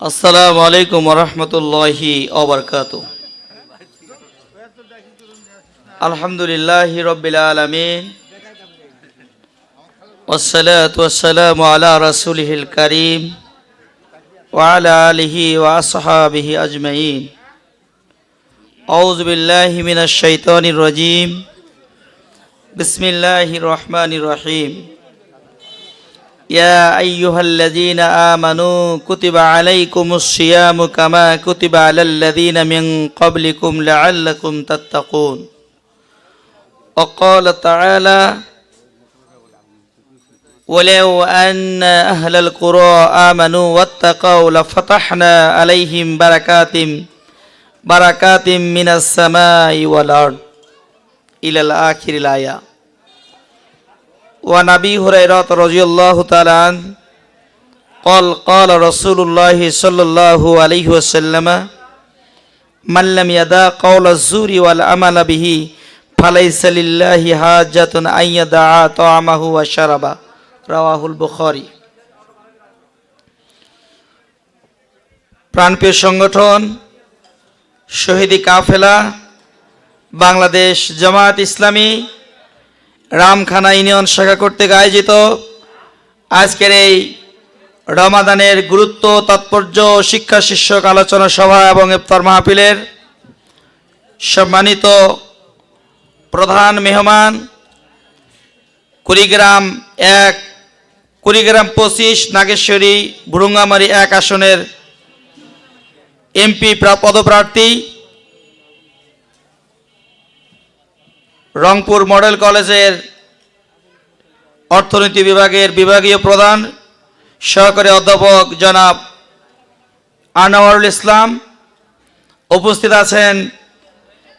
আসসালামু আলাইকুম ওয়া রাহমাতুল্লাহি ওয়া বারাকাতুহু। আলহামদুলিল্লাহি রাব্বিল আলামিন ওয়াসসালাতু ওয়াসসালামু আলা রাসূলিহিল কারীম ওয়া আলা আলিহি ওয়া আসহাবিহি আজমাইন। আউযু বিল্লাহি মিনাশ শাইতানির রাজীম। বিসমিল্লাহির রহমানির রহিম। ইয়া আইয়ুহাল্লাযীনা আমানু কুতিবা আলাইকুমুস সিয়ামু কামা কুতিবা আলাল্লাযীনা মিন ক্বাবলিকুম লাআল্লাকুম তাত্তাকুন। ওয়া ক্বালা তাআলা ওয়ালাউ আন্না আহলাল কুরা আমানু ওয়াত্তাকাউ লাফাতাহনা আলাইহিম বারাকাতিম মিনাস সামাই ওয়াল আরদ ইলাল আখিরিল আয়া। وعن أبي هريرة رضي الله تعالى عنه قال قال رسول الله صلى الله عليه وسلم من لم يدع قول الزور والعمل به فليس لله حاجة أن يدع طعامه وشرابه رواه البخاري। প্রাণপ্রিয় সংগঠন শহীদি কাফেলা বাংলাদেশ জামায়াত ইসলামী রামখানা ইউনিয়ন শাখা কর্তৃক আয়োজিত আজকের এই রমাদানের গুরুত্ব তাৎপর্য শিক্ষা শীর্ষক আলোচনা সভা এবং ইফতার মাহফিলের সম্মানিত প্রধান মেহমান কুড়িগ্রাম 25 নাগেশ্বরী ভুরুঙ্গামারী 1 আসনের এমপি পদপ্রার্থী, রংপুর মডেল কলেজের অর্থনীতি বিভাগের বিভাগীয় প্রধান সহকারী অধ্যাপক জনাব আনোয়ারুল ইসলাম, উপস্থিত আছেন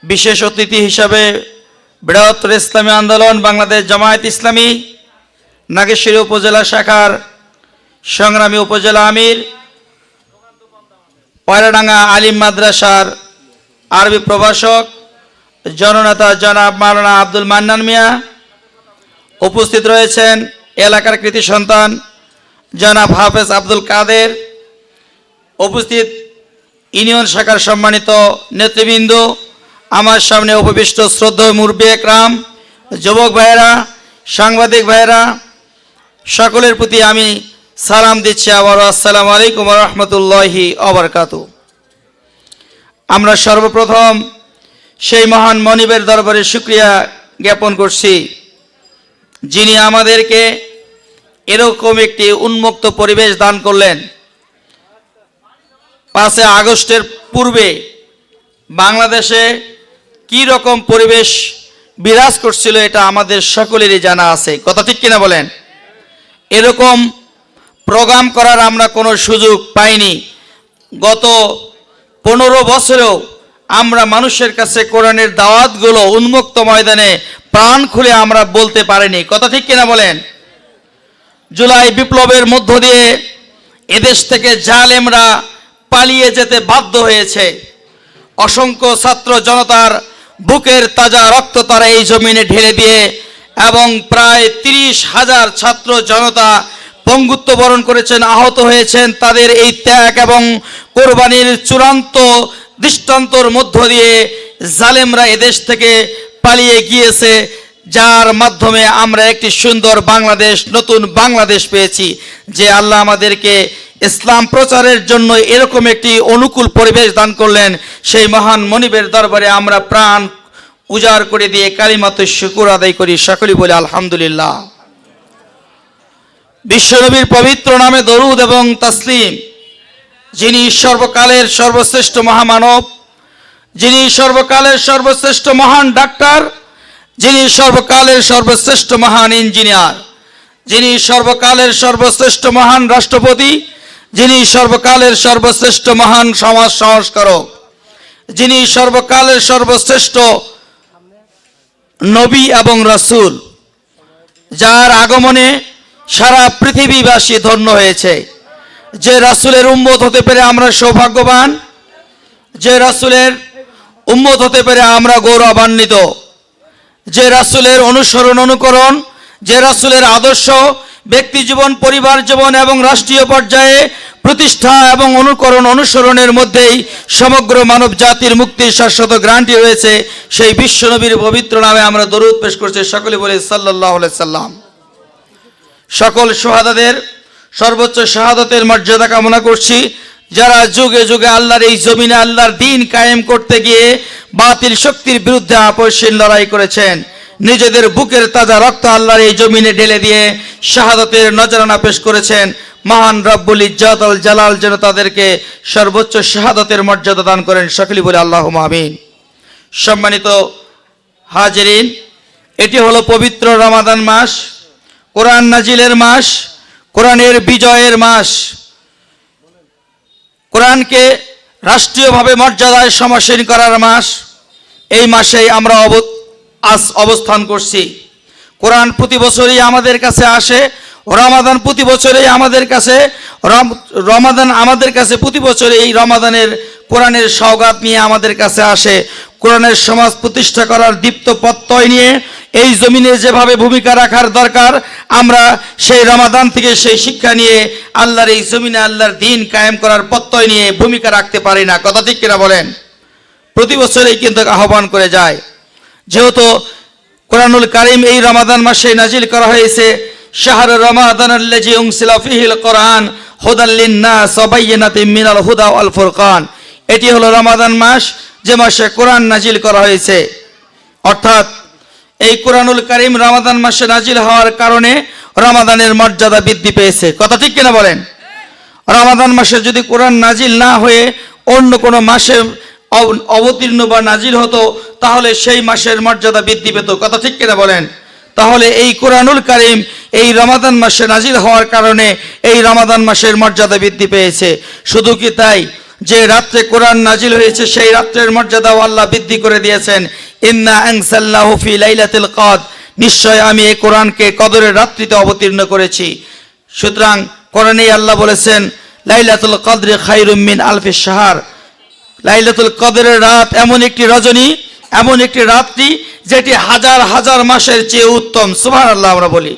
বিশেষ অতিথি হিসাবে বৃহত্তর ইসলামী আন্দোলন বাংলাদেশ জামায়াত ইসলামী নাগেশ্বরী উপজেলা শাখার সংগ্রামী উপজেলা আমির, পয়রাডাঙ্গা আলিম মাদ্রাসার আরবি প্রভাষক জননেতা জনাব মাওলানা আব্দুল মান্নান মিয়া, উপস্থিত রয়েছেন এলাকার কৃতি সন্তান জনাব হাফেজ আব্দুল কাদের, উপস্থিত ইউনিয়ন শাখার সম্মানিত নেতৃবৃন্দ, আমার সামনে উপবিষ্ট শ্রদ্ধেয় মুরব্বি একরাম, যুবক ভাইয়েরা, সাংবাদিক ভাইয়েরা, সকলের প্রতি আমি সালাম দিচ্ছি আবারও আসসালামু আলাইকুম ওয়া রাহমাতুল্লাহি ওয়া বারাকাতুহু। আমরা সর্বপ্রথম সেই মহান মনিবের দরবারে শুকরিয়া জ্ঞাপন করছি যিনি আমাদেরকে এরকম একটি উন্মুক্ত পরিবেশ দান করলেন। 5 আগস্টের পূর্বে বাংলাদেশে কি রকম পরিবেশ বিরাজ করছিল এটা আমাদের সকলেরই জানা আছে, কথা ঠিক কিনা বলেন? এরকম প্রোগ্রাম করার আমরা কোনো সুযোগ পাইনি। গত 15 বছরেও আমরা মানুষের কাছে কোরআনের দাওয়াতগুলো উন্মুক্ত ময়দানে প্রাণ খুলে আমরা বলতে পারিনি, কথা ঠিক কিনা বলেন? জুলাই বিপ্লবের মধ্য দিয়ে এদেশ থেকে জালেমরা পালিয়ে যেতে বাধ্য হয়েছে। অসংখ্য ছাত্র জনতার বুকের তাজা রক্ত তারা এই জমিনে ঢেলে দিয়ে এবং প্রায় 30,000 ছাত্র জনতা পঙ্গুত্ব বরণ করেছেন, আহত হয়েছেন। তাদের এই ত্যাগ এবং কোরবানির চূড়ান্ত দৃষ্টান্তর মধ্য দিয়ে জালেমরা এদেশ থেকে পালিয়ে গিয়েছে, যার মাধ্যমে আমরা একটি সুন্দর বাংলাদেশ, নতুন বাংলাদেশ পেয়েছি। যে আল্লাহ আমাদেরকে ইসলাম প্রচারের জন্য এরকম একটি অনুকূল পরিবেশ দান করলেন, সেই মহান মনিবের দরবারে আমরা প্রাণ উজাড় করে দিয়ে কালিমাত শুকর আদায় করি, সকলেই বলে আলহামদুলিল্লাহ। বিশ্বনবীর পবিত্র নামে দরুদ এবং তাসলিম। যিনি সর্বকালের সর্বশ্রেষ্ঠ মহামানব, যিনি সর্বকালের সর্বশ্রেষ্ঠ মহান ডাক্তার, যিনি সর্বকালের সর্বশ্রেষ্ঠ মহান ইঞ্জিনিয়ার, যিনি সর্বকালের সর্বশ্রেষ্ঠ মহান রাষ্ট্রপতি, যিনি সর্বকালের সর্বশ্রেষ্ঠ মহান সমাজ সংস্কারক, যিনি সর্বকালের সর্বশ্রেষ্ঠ নবী এবং রাসূল, যার আগমনে সারা পৃথিবীবাসী ধন্য হয়েছে। যে রাসূলের উম্মত হতে পেরে আমরা সৌভাগ্যবান, যে রাসূলের উম্মত হতে পেরে আমরা গৌরবান্বিত, যে রাসূলের অনুসরণ অনুকরণ, যে রাসূলের আদর্শ ব্যক্তি জীবন, পরিবার জীবন এবং রাষ্ট্রীয় পর্যায়ে প্রতিষ্ঠা এবং অনুসরণের মধ্যেই সমগ্র মানব জাতির মুক্তির শাশ্বত গ্যারান্টি রয়েছে। সেই বিশ্বনবীর পবিত্র নামে আমরা দরুদ পেশ করছি, সকলে বলে সাল্লাল্লাহু আলাইহি সাল্লাম। সকল শাহাদাতের সর্বোচ্চ শাহাদাতের মর্যাদা কামনা করছি, যারা যুগে যুগে আল্লাহর এই জমিনে আল্লাহর দ্বীন কায়েম করতে গিয়ে বাতিল শক্তির বিরুদ্ধে আপসহীন লড়াই করেছেন, নিজেদের বুকের তাজা রক্ত আল্লাহর এই জমিনে ঢেলে দিয়ে শাহাদাতের নজরানা পেশ করেছেন। মহান রব্বুল ইজ্জত আল জালাল যেন তাদেরকে সর্বোচ্চ শাহাদাতের মর্যাদা দান করেন, সকলে বলে আল্লাহুম্মা আমিন। সম্মানিত হাজিরিন, এটি হলো পবিত্র রমাদান মাস, কোরআন নাজিলের মাস, কোরআনের বিজয়ের মাস। কোরআনকে রাষ্ট্রীয়ভাবে মর্যাদায় সমাসীন করার মাস। এই মাসেই আমরা অবস্থান করছি। কোরআন প্রতি বছরই আমাদের কাছে আসে, রমাদান প্রতি বছরই আমাদের কাছে, রমাদান আমাদের কাছে প্রতি বছর এই রমাদানের কোরআনের সওগাত নিয়ে আমাদের কাছে আসে। কোরআনের সমাজ প্রতিষ্ঠা করার দীপ্ত প্রত্যয় নিয়ে এই জমিনে যেভাবে ভূমিকা রাখার দরকার, আমরা সেই রমাদান থেকে সেই শিক্ষা নিয়ে আল্লাহর এই জমিনে আল্লাহর দ্বীন কায়েম করার প্রত্যয় নিয়ে ভূমিকা রাখতে পারি না। কথা ঠিক কিনা বলেন? প্রতি বছরই কিন্তু আহ্বান করে যায়। যেহেতু কোরআনুল কারীম এই রমাদান মাসে নাজিল করা হয়েছে, শাহরু রমাদান আল্লাযী উনজিলা ফীহিল কোরআন হুদাল লিন-নাস ওয়া বায়্যিনাতিন মিনাল হুদা ওয়াল ফুরকান। এটি হলো রমাদান মাস, যে মাসে কোরআন নাজিল করা হয়েছে। অর্থাৎ এই কোরআনুল কারীম রমাদান মাসে নাজিল হওয়ার কারণে রমাদানের মর্যাদা বৃদ্ধি পেয়েছে। কথা ঠিক কিনা বলেন? রমাদান মাসে যদি কোরআন নাজিল না হয়ে অন্য কোনো মাসে অবতীর্ণ বা নাজিল হতো, তাহলে সেই মাসের মর্যাদা বৃদ্ধি পেত। কথা ঠিক কিনা বলেন? তাহলে এই কোরআনুল কারীম এই রমাদান মাসে নাজিল হওয়ার কারণে এই রমাদান মাসের মর্যাদা বৃদ্ধি পেয়েছে। শুধু কি তাই, যে রাত্রে কোরআন নাজিল হয়েছে সেই রাত্রের মর্যাদাও আল্লাহ বৃদ্ধি করে দিয়েছেন। ইন্না আনসালনাহু ফি লাইলাতুল কদর, নিশ্চয় আমি এই কোরআনকে কদরের রাত্রিতে অবতীর্ণ করেছি। সুতরাং কোরআনেই আল্লাহ বলেছেন লাইলাতুল কদরি খায়রুম মিন আলফি শাহর। লাইলাতুল কদরের রাত এমন একটি রজনী, এমন একটি রাত্রি যেটি হাজার হাজার মাসের চেয়ে উত্তম। সুবহানাল্লাহ আমরা বলি।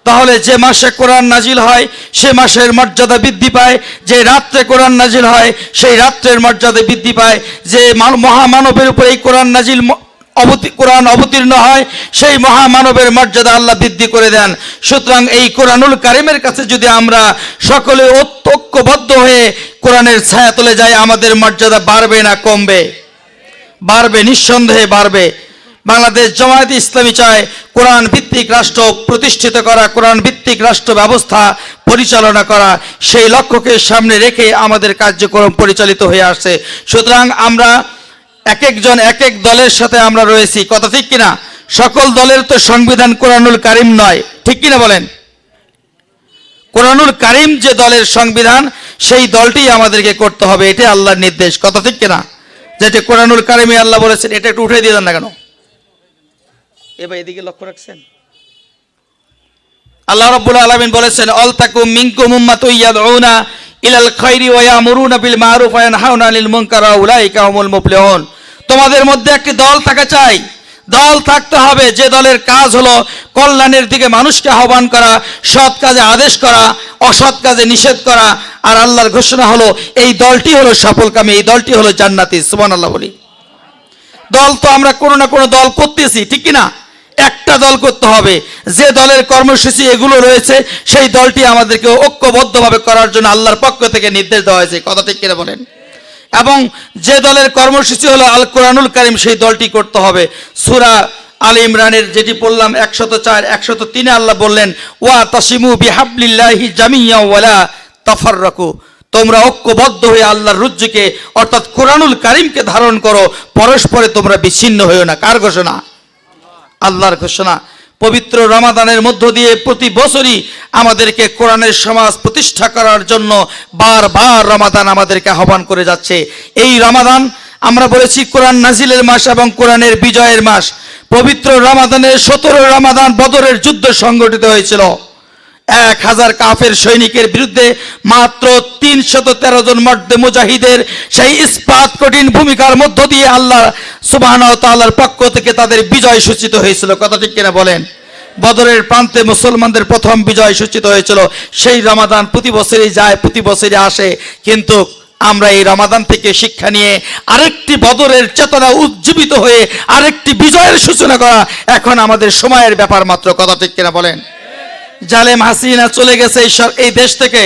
তাহলে যে মাসে কোরআন নাজিল হয় সে মাসের মর্যাদা বৃদ্ধি পায়, যে রাত্রে কোরআন নাজিল হয় সেই রাত্রের মর্যাদা বৃদ্ধি পায়, যে মহামানবের উপরে এই কোরআন অবতীর্ণ হয় সেই মহামানবের মর্যাদা আল্লাহ বৃদ্ধি করে দেন। সুতরাং এই কোরআনুল কারীমের কাছে যদি আমরা সকলে ঐক্যবদ্ধ হয়ে কোরআনের ছায়া তলে যাই, আমাদের মর্যাদা বাড়বে না কমবে? বাড়বে, নিঃসন্দেহে বাড়বে। বাংলাদেশ জামায়াতে ইসলামী চায় কোরআন ভিত্তিক রাষ্ট্র প্রতিষ্ঠিত করা, কোরআন ভিত্তিক রাষ্ট্র ব্যবস্থা পরিচালনা করা। সেই লক্ষ্যকে সামনে রেখে আমাদের কার্যক্রম পরিচালিত হয়ে আসছে। সুতরাং আমরা এক একজন এক এক দলের সাথে আমরা রয়েছি। কথা ঠিক কিনা? সকল দলের তো সংবিধান কোরআনুল কারীম নয়, ঠিক কিনা বলেন? কোরআনুল কারীম যে দলের সংবিধান, সেই দলটি আমাদেরকে করতে হবে, এটা আল্লাহর নির্দেশ। কথা ঠিক কিনা? যেটা কোরআনুল কারীমে আল্লাহ বলেছেন, এটা একটু উঠে দিয়ে দেন না কেন? এবার এদিকে লক্ষ্য রাখছেন? আল্লাহ রাব্বুল আলামিন বলেছেন আলতাকুম মিনকুম উম্মাতুন ইয়াদউনা ইলাল খায়রি ওয়া ইয়ামুরুনা বিল মারুফ ওয়া ইয়ানহাউনা আনিল মুনকার ওয়া উলাইকা হুমুল মুফলিহুন। তোমাদের মধ্যে একটি দল থাকা চাই, দল থাকতে হবে যে দলের কাজ হলো কল্যাণের দিকে মানুষকে আহ্বান করা, সৎ কাজে আদেশ করা, অসৎ কাজে নিষেধ করা। আর আল্লাহর ঘোষণা হলো এই দলটি হলো সফলকামী, এই দলটি হলো জান্নাতি। সুবহানাল্লাহ বলি। দল তো আমরা কোনো না কোনো দল করতেছি, ঠিক কিনা? একটা দল করতে হবে, যে দলের কর্মসূচি এগুলো রয়েছে সেই দলটি আমাদেরকে ঐক্যবদ্ধভাবে করার জন্য আল্লাহর পক্ষ থেকে নির্দেশ দেওয়া হয়েছে। কথা ঠিক কিনা বলেন? এবং যে দলের কর্মসূচি হলো আল কোরআনুল কারীম, সেই দলটি করতে হবে। সূরা আল ইমরানের যেটি পড়লাম 104 103 আল্লাহ বললেন ওয়া তাসিমু বিহাবলিল্লাহি জামিয়া ওয়ালা তাফাররাকু, তোমরা ঐক্যবদ্ধ হয়ে আল্লাহর রজ্জুকে অর্থাৎ কোরআনুল কারীমকে ধারণ করো, পরস্পরে তোমরা বিচ্ছিন্ন হইও না। কার ঘোষণা? আল্লাহর ঘোষণা। পবিত্র রমাদানের মধ্য দিয়ে প্রতি বছরই আমাদেরকে কোরআনের সমাজ প্রতিষ্ঠা করার জন্য বারবার রমাদান আমাদেরকে আহ্বান করে যাচ্ছে। এই রমাদান আমরা বলেছি কোরআন নাজিলের মাস এবং কোরআনের বিজয়ের মাস। পবিত্র রমাদানের 17 রমাদান বদরের যুদ্ধ সংগঠিত হয়েছিল। 1000 কাফের সৈনিকের বিরুদ্ধে মাত্র 313 জন মর্দে মুজাহিদের সেই ইস্পাত কঠিন ভূমিকার মধ্য দিয়ে আল্লাহ সুবহানাহু ওয়া তাআলার পক্ষ থেকে তাদের বিজয় সূচিত হয়েছিল। কথা ঠিক কিনা বলেন? বদরের প্রান্তে মুসলমানদের প্রথম বিজয় সূচিত হয়েছিল। সেই রমাদান প্রতি বছরই যায়, প্রতি বছরই আসে, কিন্তু আমরা এই রমাদান থেকে শিক্ষা নিয়ে আরেকটি বদরের চেতনা উজ্জীবিত হয়ে আরেকটি বিজয়ের সূচনা করা এখন আমাদের সময়ের ব্যাপার মাত্র। কথা ঠিক কিনা বলেন? জালেম হাসিনা চলে গেছে এই দেশ থেকে,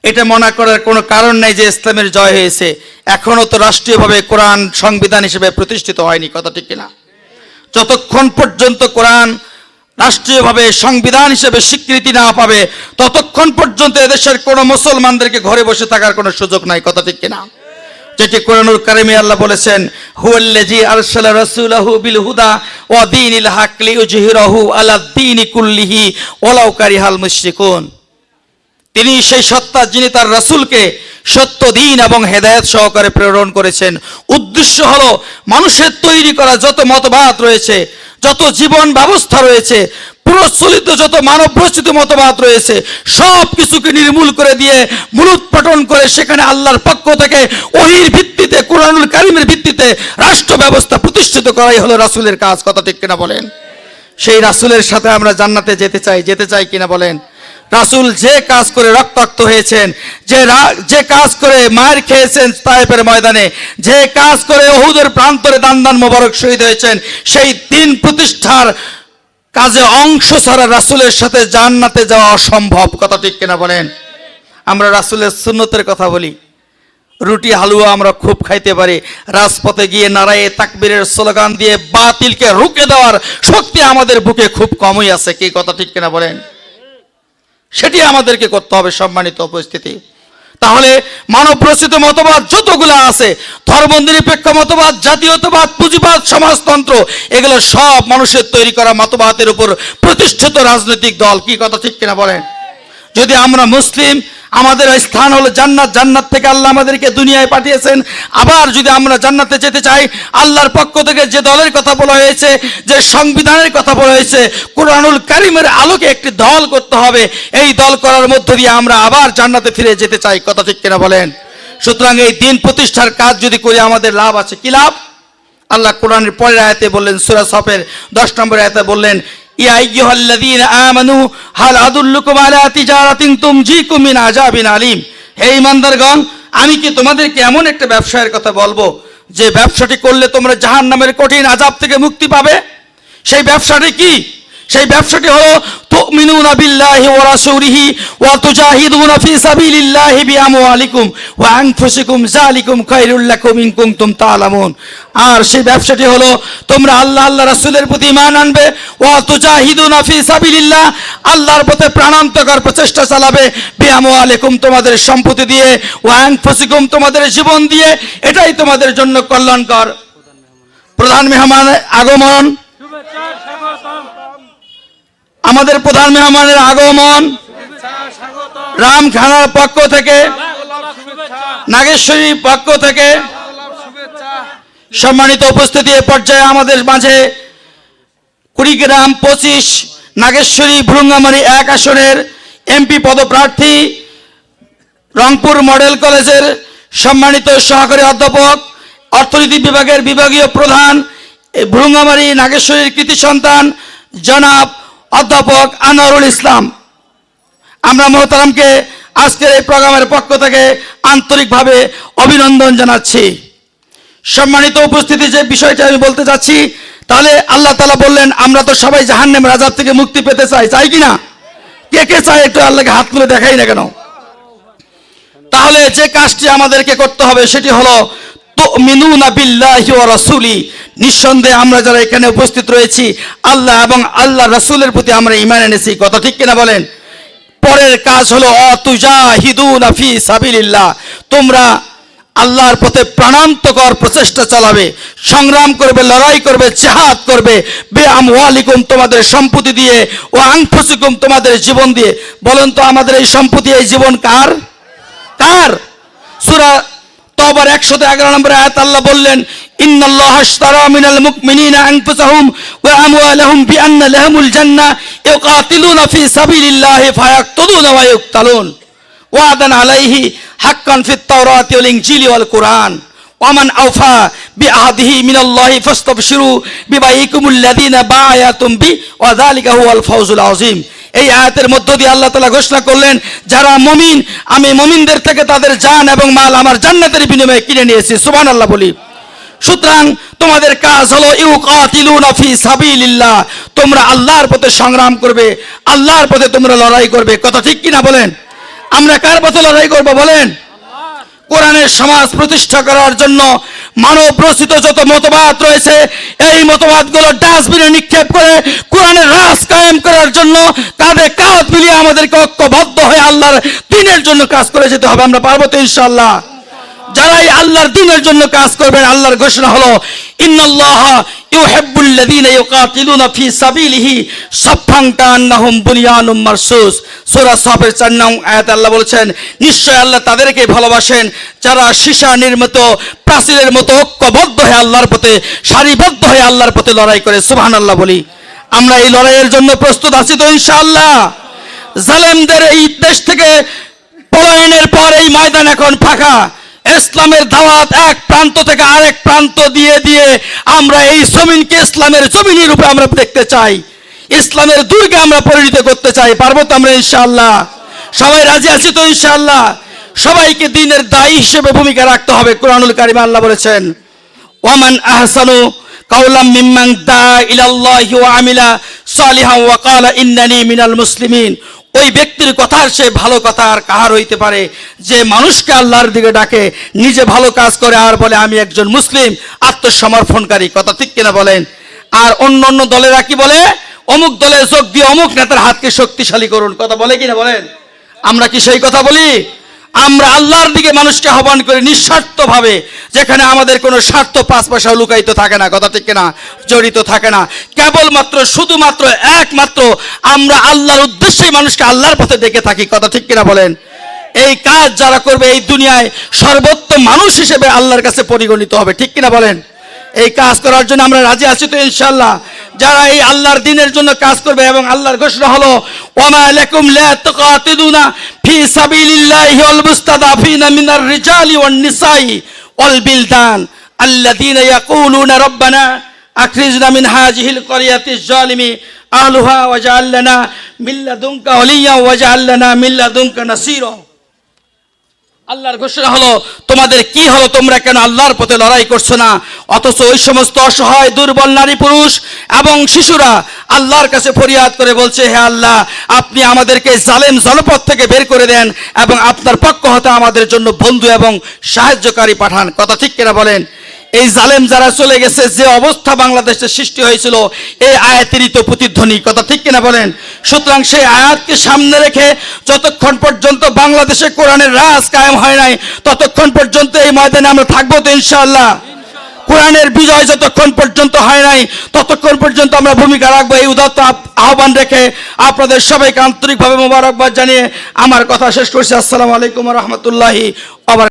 এটা মনে করার কোনো কারণ নেই যে ইসলামের জয় হয়েছে। এখনো তো রাষ্ট্রীয়ভাবে কোরআন সংবিধান হিসেবে প্রতিষ্ঠিত হয়নি। কথা ঠিক কিনা? যতক্ষণ পর্যন্ত কোরআন রাষ্ট্রীয়ভাবে সংবিধান হিসেবে স্বীকৃতি না পাবে ততক্ষণ পর্যন্ত এদেশের কোনো মুসলমানদেরকে ঘরে বসে থাকার কোনো সুযোগ নাই। কথা ঠিক কিনা? যেটি কোরআনুল কারিমে আল্লাহ বলেছেন, হুয়াল্লাযী আরসালা রাসূলাহু বিল হুদা ওয়া দীনিল হক লিইয়ুযহিরাহু আলাদ দীনি কুল্লিহি ওয়ালাউ কারিহাল মুশরিকুন। তিনি সেই সত্তা যিনি তার রাসূলকে সত্য দিন এবং হেদায়েত সহকারে প্রেরণ করেছেন। উদ্দেশ্য হলো মানুষের তৈরি করা যত মতবাদ রয়েছে, যত জীবন ব্যবস্থা রয়েছে, প্রচলিত যত মানব রচিত মতবাদ রয়েছে, সব কিছুকে নির্মূল করে দিয়ে মূলোৎপাটন করে সেখানে আল্লাহর পক্ষ থেকে ওহীর ভিত্তিতে, কোরআনুল কারীমের ভিত্তিতে রাষ্ট্র ব্যবস্থা প্রতিষ্ঠিত করাই হলো রাসূলের কাজ। কথা ঠিক কিনা বলেন? সেই রাসূলের সাথে আমরা জান্নাতে যেতে চাই কিনা বলেন? রাসূল যে কাজ করে রক্তাক্ত হয়েছেন, যে কাজ করে মায়ের খেয়েছেন তায়েফের ময়দানে, যে কাজ করে উহুদের প্রান্তরে দান মোবারক শহীদ হয়েছেন, সেই দিন প্রতিষ্ঠার কাজে অংশ ছাড়া রাসূলের সাথে জান্নাতে যাওয়া অসম্ভব। কথা ঠিক কিনা বলেন? আমরা রাসূলের সুন্নতের কথা বলি, রুটি হালুয়া আমরা খুব খাইতে পারি, রাজপথে গিয়ে নারায়ে তাকবীরের স্লোগান দিয়ে বাতিলকে রুখে দেওয়ার শক্তি আমাদের বুকে খুব কমই আছে। কি কথা ঠিক কিনা বলেন? সেটি আমাদেরকে করতে হবে। সম্মানিত উপস্থিতি, তাহলে মানব রচিত মতবাদ যতগুলো আছে, ধর্মনিরপেক্ষ মতবাদ, জাতীয়তাবাদ, পুঁজিবাদ, সমাজতন্ত্র, এগুলো সব মানুষের তৈরি করা মতবাদের উপর প্রতিষ্ঠিত রাজনৈতিক দল। কি কথা ঠিক কিনা বলেন? যদি আমরা মুসলিম, আমাদের স্থান হলো জান্নাত, জান্নাত থেকে আল্লাহ আমাদেরকে দুনিয়ায় পাঠিয়েছেন। আবার যদি আমরা জান্নাতে যেতে চাই, আল্লাহর পক্ষ থেকে যে দলের কথা বলা হয়েছে, যে সংবিধানের কথা বলা হয়েছে, কোরআনুল কারীমের আলোকে একটি দল করতে হবে। এই দল করার মধ্য দিয়ে আমরা আবার জান্নাতে ফিরে যেতে চাই। কথা ঠিক কিনা বলেন? সুতরাং এই দিন প্রতিষ্ঠার কাজ যদি করি আমাদের লাভ আছে। কি লাভ? আল্লাহ কোরআনের পরের আয়াতে বললেন, সূরা সফের 10 নম্বর আয়াতে বললেন, ইয়া আইয়ুহাল্লাযীনা আমানু হাল আদুল্লুকুম আলা তিজারাতিন তুমজিকুম মিন আযাবিন আলীম। হে ঈমানদারগণ, আমি কি তোমাদেরকে এমন একটা ব্যবসায়ের কথা বলবো যে ব্যবসাটি করলে তোমরা জাহান্নামের কঠিন আযাব থেকে মুক্তি পাবে? সেই ব্যবসাটি কি? সেই ব্যবসাটি হলো তুমিনুনা বিল্লাহি ওয়া রাসূলিহি ওয়া তুজাহিদুনা ফি সাবিলিল্লাহি বিআমওয়ালিকুম ওয়া আনফুসিকুম যালিকুম খায়রুল লাকুম ইন কুনতুম তা'লামুন। আর সেই ব্যবসাটি হলো তোমরা আল্লাহ রাসূলের প্রতি ঈমান আনবে, ওয়া তুজাহিদুনা ফি সাবিলিল্লাহ, আল্লাহর পথে প্রাণান্তকর প্রচেষ্টা চালাবে, বিআমওয়ালিকুম, তোমাদের সম্পত্তি দিয়ে, ওয়া আনফুসিকুম, তোমাদের জীবন দিয়ে। এটাই তোমাদের জন্য কল্যাণকর। প্রধান মেহমানের আগমন, আমাদের প্রধান মেহমানের আগমন রামখানার পক্ষ থেকে, নাগেশ্বরীর পক্ষ থেকে। সম্মানিত উপস্থিতি, এ পর্যায়ে আমাদের মাঝে কুড়িগ্রাম 25 নাগেশ্বরী ভ্রুঙ্গামারী 1 আসনের এমপি পদপ্রার্থী, রংপুর মডেল কলেজের সম্মানিত সহকারী অধ্যাপক, অর্থনীতি বিভাগের বিভাগীয় প্রধান, ভ্রুঙ্গামারী নাগেশ্বরীর কৃতি সন্তান জনাব অধ্যাপক আনোয়ারুল ইসলাম। আমরা মোহতারামকে আজকের এই প্রোগ্রামের পক্ষ থেকে আন্তরিকভাবে অভিনন্দন জানাচ্ছি। সম্মানিত উপস্থিতি, যে বিষয়টা আমি বলতে চাচ্ছি, তাহলে আল্লাহ তাআলা বললেন আমরা তো সবাই জাহান্নামের আযাব থেকে মুক্তি পেতে চাই, চাই কিনা? কে কে চাই একটু আল্লাহকে হাত তুলে দেখাই না কেন? তাহলে যে কাজটি আমাদেরকে করতে হবে সেটি হলো তুমিনুনা বিল্লাহি ওয়া রাসূলি। নিঃসন্দেহে আমরা যারা এখানে উপস্থিত রয়েছি, আল্লাহ এবং আল্লাহ রাসূলের প্রতি আমরা ঈমান এনেছি। কথা ঠিক কিনা বলেন? পরের কাজ হলো অতুজাহিদুনা ফি সাবিলিল্লাহ, তোমরা আল্লাহর পথে প্রাণান্তকর প্রচেষ্টা চালাবে, সংগ্রাম করবে, লড়াই করবে, জিহাদ করবে, বিআমওয়ালিকুম, তোমাদের সম্পত্তি দিয়ে, ও আনফুসিকুম, তোমাদের জীবন দিয়ে। বলেন তো আমাদের এই সম্পত্তি, এই জীবন কার? কার? সূরা তওবার 111 নম্বর আয়াত আল্লাহ বললেন, ইন্নাল্লাহা আশতারা মিনাল মুমিনিনা আনফুসাহুম ওয়া আমওয়ালাহুম বিআন্না লাহুমুল জান্নাহ ইউকাতিলুনা ফি সাবিলিল্লাহি ফায়াকতুলুনা ওয়া ইউকতালুন ওয়াদান আলাইহি হাক্কান ফিত তাওরাতি ওয়াল ইনজিলি ওয়াল কুরআন ওয়ামান আওফা বিআহদিহি মিনাল্লাহি ফাস্তাবশিরু বিবাইকুমুল্লাযিনা বায়াতুম বি ওয়া যালিকা হুয়াল ফাওজুল আযীম। এই আয়াতের মধ্য দিয়ে আল্লাহ তাআলা ঘোষণা করলেন, যারা মুমিন, আমি মুমিনদের থেকে তাদের জান এবং মাল আমার জান্নাতের বিনিময়ে কিনে নিয়েছি। সুবহানাল্লাহ বলি। সুতরাং তোমাদের কাজ হলো ইউকাতিলুনা ফি সাবিলিল্লাহ, তোমরা আল্লাহর পথে সংগ্রাম করবে, আল্লাহর পথে তোমরা লড়াই করবে। কথা ঠিক কিনা বলেন? আমরা কার পথে লড়াই করব বলেন? কোরআনের সমাজ প্রতিষ্ঠা করার জন্য মানব রচিত যত মতবাদ রয়েছে, এই মতবাদগুলো ডাস্টবিনে নিক্ষেপ করে কোরআনের রাজ কায়েম করার জন্য কাঁধে কাঁধ মিলিয়ে আমাদেরকে ঐক্যবদ্ধ হয়ে আল্লাহর দ্বীনের জন্য কাজ করে যেতে হবে। আমরা পারবো তো ইনশাআল্লাহ? যারাই আল্লাহর দ্বীনের জন্য কাজ করবেন, আল্লাহর ঘোষণা হলো ইন্নাল্লাহা ইউহিব্বুল্লাযীনা ইউকাতিলুনা ফি সাবিলিহি সাফফান কান্নাহুম বুনিয়ানুম মারসুস। সূরা সাফের 4 নং আয়াতে আল্লাহ বলেছেন, নিশ্চয় আল্লাহ তাদেরকে ভালোবাসেন যারা সীসা নির্মিত প্রাচীরের মতো ঐক্যবদ্ধ হয়ে আল্লাহর পথে, সারিবদ্ধ হয়ে আল্লাহর পথে লড়াই করে। সুবহানাল্লাহ বলি। আমরা এই লড়াইয়ের জন্য প্রস্তুত আছি তো ইনশাআল্লাহ? জালেমদের এই দেশ থেকে পলায়নের পর এই ময়দান এখন ফাঁকা। ইসলামের দাওয়াত এক প্রান্ত থেকে আরেক প্রান্ত দিয়ে দিয়ে আমরা এই জমিনকে ইসলামের জমিনের রূপে আমরা দেখতে চাই, ইসলামের দুর্গে আমরা পরিণত করতে চাই। পারবো তো আমরা ইনশাআল্লাহ? সবাই রাজি আছি তো ইনশাআল্লাহ? সবাইকে দ্বীনের দায়ী হিসেবে ভূমিকা রাখতে হবে। কোরআনুল কারিমে আল্লাহ বলেছেন, ওয়ামান আহসানু কাওলাম মিম্মান দা ইলাল্লাহি ওয়া আমিলা সালিহান ওয়া ক্বালা ইন্নানি মিনাল মুসলিমিন। ওই ব্যক্তির কথার সে ভালো কথা আর কাহার হইতে পারে যে মানুষকে আল্লাহর দিকে ডাকে, নিজে ভালো কাজ করে আর বলে আমি একজন মুসলিম, আত্মসমর্পণকারী। কথা ঠিক কিনা বলেন? আর অন্য অন্য দলেরা কি বলে? অমুক দলে যোগ দিয়ে অমুক নেতার হাতকে শক্তিশালী করুন। কথা বলে কিনা বলেন? আমরা কি সেই কথা বলি? আমরা আল্লাহর দিকে মানুষকে আহ্বান করি নিঃস্বার্থভাবে, যেখানে আমাদের কোনো স্বার্থ 5 পয়সা লুকায়িত থাকে না। কথা ঠিক কিনা? জড়িত থাকে না। কেবলমাত্র শুধুমাত্র একমাত্র আমরা আল্লাহর উদ্দেশ্যেই মানুষকে আল্লাহর পথে ডেকে থাকি। কথা ঠিক কিনা বলেন? এই কাজ যারা করবে এই দুনিয়ায় সর্বোত্তম মানুষ হিসেবে আল্লাহর কাছে পরিগণিত হবে। ঠিক কিনা বলেন? এই কাজ করার জন্য আমরা রাজি আছি তো ইনশাআল্লাহ? যারা এই আল্লাহর দ্বীনের জন্য কাজ করবে, এবং আল্লাহর ঘোষণা হলো ওয়ামা লাকুম লা তুকাতিলুনা ফি সাবিলিল্লাহি ওয়াল মুস্তাদাফিনা মিনার রিজালি ওয়ান নিসাই ওয়াল বিলদান আল্লাযীনা ইয়াকুলুনা রাব্বানা আখরিজনা মিন হাযিহিল ক্বরিয়াতিজ জালিমি আহলুহা ওয়াজআল লানা মিন লাদুনকা ওয়ালিয়্যা ওয়াজআল লানা মিন লাদুনকা নাসীরা। আল্লাহর ঘোষণা হলো, তোমাদের কি হলো? তোমরা কেন আল্লাহর পথে লড়াই করছো না? অথচ ওই সমস্ত অসহায় দুর্বল নারী পুরুষ এবং শিশুরা আল্লাহর কাছে ফরিয়াদ করে বলছে, হে আল্লাহ, আপনি আমাদেরকে জালেম জনপদ থেকে বের করে দেন এবং আপনার পক্ষ হতে আমাদের জন্য বন্ধু এবং সাহায্যকারী পাঠান। কথা ঠিক কিনা বলেন? এই জালেম যারা চলে গেছে, যে অবস্থা বাংলাদেশে সৃষ্টি হয়েছিল এই আয়াতেরই তো প্রতিধ্বনি। কথা ঠিক কিনা বলেন? সুতরাং সেই আয়াতকে সামনে রেখে যতক্ষণ পর্যন্ত বাংলাদেশে কোরআনের রাজ কায়েম হয় নাই, ততক্ষণ পর্যন্ত এই ময়দানে আমরা থাকবো তো ইনশাআল্লাহ? কোরআনের বিজয় যতক্ষণ পর্যন্ত হয় নাই, ততক্ষণ পর্যন্ত আমরা ভূমিকা রাখবো। এই উদাত্ত আহ্বান রেখে আপনাদের সবাইকে আন্তরিকভাবে মোবারকবাদ জানিয়ে আমার কথা শেষ করছি। আসসালামু আলাইকুম ওয়া রাহমাতুল্লাহি ওয়া বারাকাতুহু।